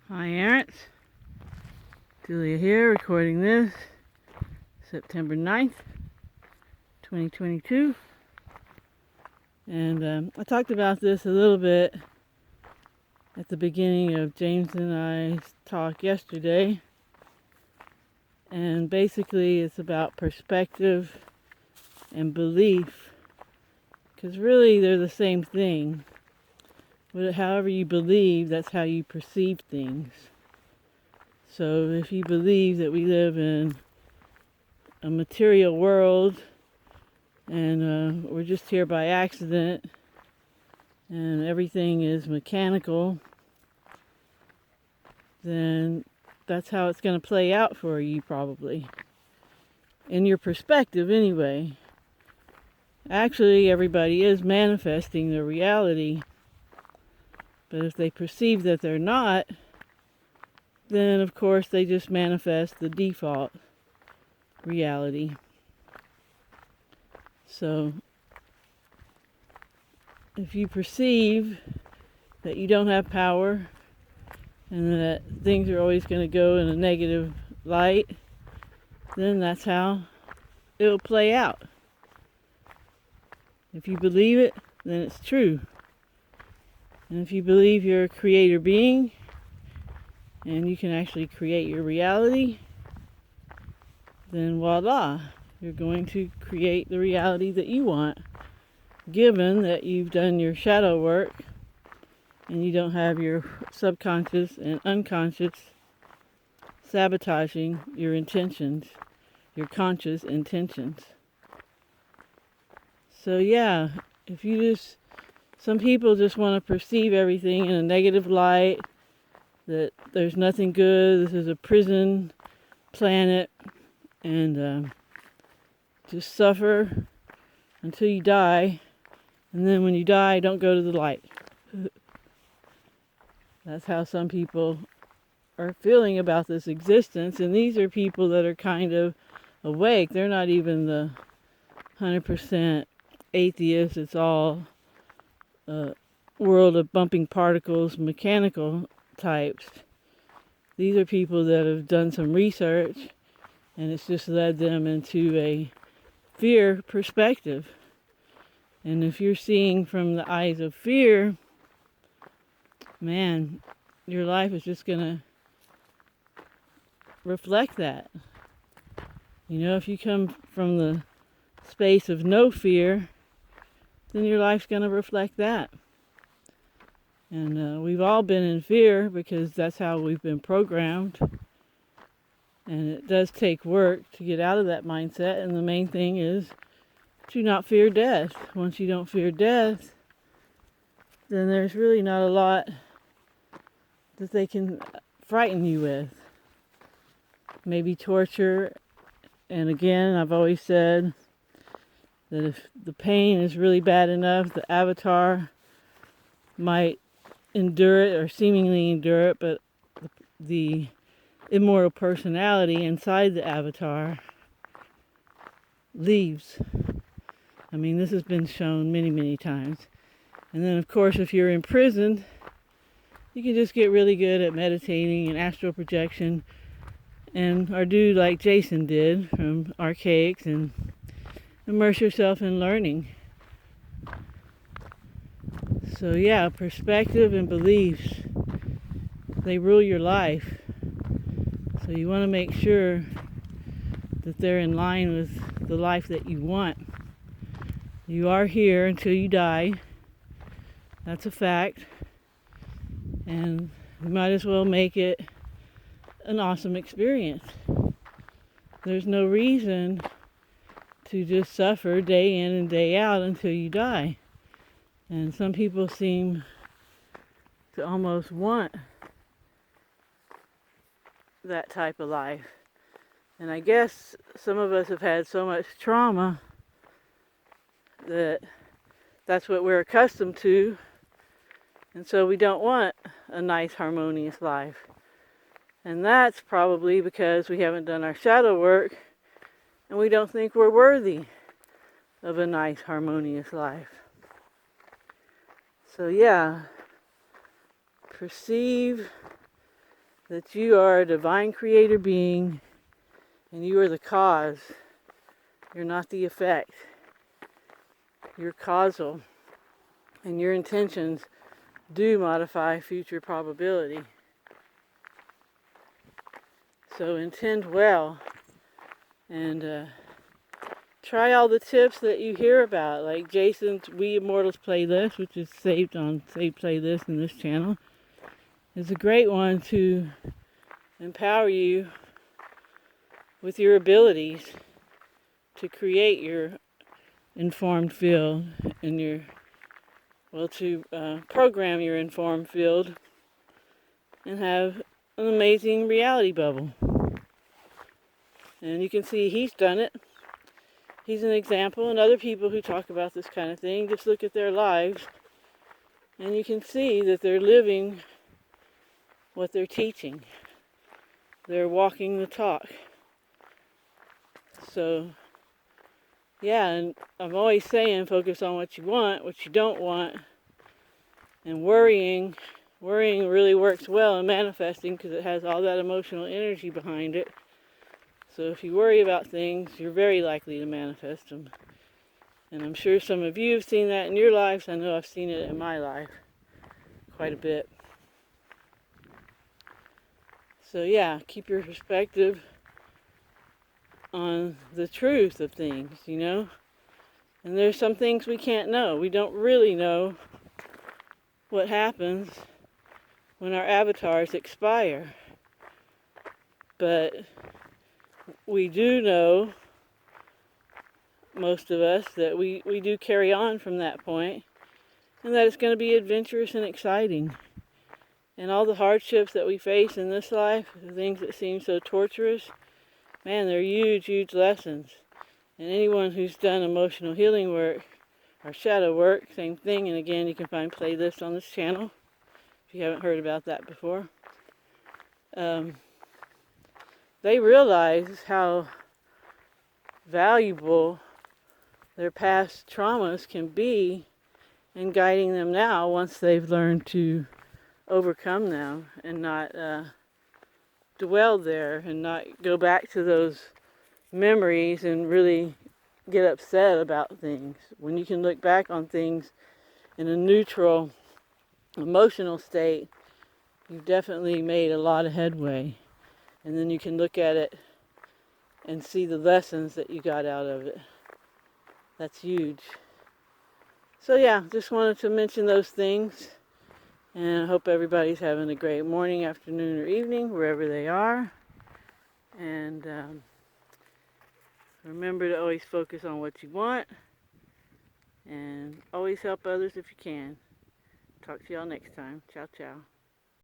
Hi, Aaronts. Julia here, recording this September 9th, 2022. And I talked about this a little bit at the beginning of James and I's talk yesterday. And basically, it's about perspective and belief, because really they're the same thing. However you believe, that's how you perceive things. So if you believe that we live in a material world and we're just here by accident and everything is mechanical, then that's how it's going to play out for you probably. In your perspective anyway. Actually, everybody is manifesting their reality. But if they perceive that they're not, then of course they just manifest the default reality. So if you perceive that you don't have power and that things are always going to go in a negative light, then that's how it'll play out. If you believe it, then it's true. And if you believe you're a creator being and you can actually create your reality, then voila, you're going to create the reality that you want, given that you've done your shadow work and you don't have your subconscious and unconscious sabotaging your intentions, your conscious intentions. So yeah, some people just want to perceive everything in a negative light, that there's nothing good, this is a prison planet, and just suffer until you die, and then when you die, don't go to the light. That's how some people are feeling about this existence, and these are people that are kind of awake. They're not even the 100% atheists. It's all world of bumping particles, mechanical types. These are people that have done some research, and it's just led them into a fear perspective. And if you're seeing from the eyes of fear, man, your life is just going to reflect that. You know, if you come from the space of no fear, then your life's going to reflect that. And we've all been in fear because that's how we've been programmed. And it does take work to get out of that mindset. And the main thing is to not fear death. Once you don't fear death, then there's really not a lot that they can frighten you with. Maybe torture. And again, I've always said that if the pain is really bad enough, the avatar might endure it or seemingly endure it, but the immortal personality inside the avatar leaves. I mean, this has been shown many, many times. And then, of course, if you're imprisoned, you can just get really good at meditating and astral projection or do like Jason did from Archaics and immerse yourself in learning. So yeah, perspective and beliefs, they rule your life. So you want to make sure that they're in line with the life that you want. You are here until you die. That's a fact. And you might as well make it an awesome experience. There's no reason to just suffer day in and day out until you die. And some people seem to almost want that type of life. And I guess some of us have had so much trauma that that's what we're accustomed to. And so we don't want a nice, harmonious life. And that's probably because we haven't done our shadow work and we don't think we're worthy of a nice, harmonious life. So yeah, perceive that you are a divine creator being and you are the cause. You're not the effect. You're causal. And your intentions do modify future probability. So intend well and try all the tips that you hear about, like Jason's We Immortals playlist, which is saved on Save Playlist in this channel. It's a great one to empower you with your abilities to create your informed field and to program your informed field and have an amazing reality bubble. And you can see he's done it. He's an example, and other people who talk about this kind of thing, just look at their lives and you can see that they're living what they're teaching. They're walking the talk. So, yeah, and I'm always saying focus on what you want, what you don't want. And worrying really works well in manifesting because it has all that emotional energy behind it. So if you worry about things, you're very likely to manifest them. And I'm sure some of you have seen that in your lives. I know I've seen it in my life quite a bit. So yeah, keep your perspective on the truth of things, you know? And there's some things we can't know. We don't really know what happens when our avatars expire. But we do know, most of us, that we do carry on from that point, and that it's going to be adventurous and exciting. And all the hardships that we face in this life, the things that seem so torturous, man, they're huge, huge lessons. And anyone who's done emotional healing work or shadow work, same thing. And again, you can find playlists on this channel if you haven't heard about that before. They realize how valuable their past traumas can be in guiding them now once they've learned to overcome them and not dwell there and not go back to those memories and really get upset about things. When you can look back on things in a neutral, emotional state, you've definitely made a lot of headway. And then you can look at it and see the lessons that you got out of it. That's huge. So yeah, just wanted to mention those things. And I hope everybody's having a great morning, afternoon, or evening, wherever they are. And remember to always focus on what you want. And always help others if you can. Talk to y'all next time. Ciao, ciao.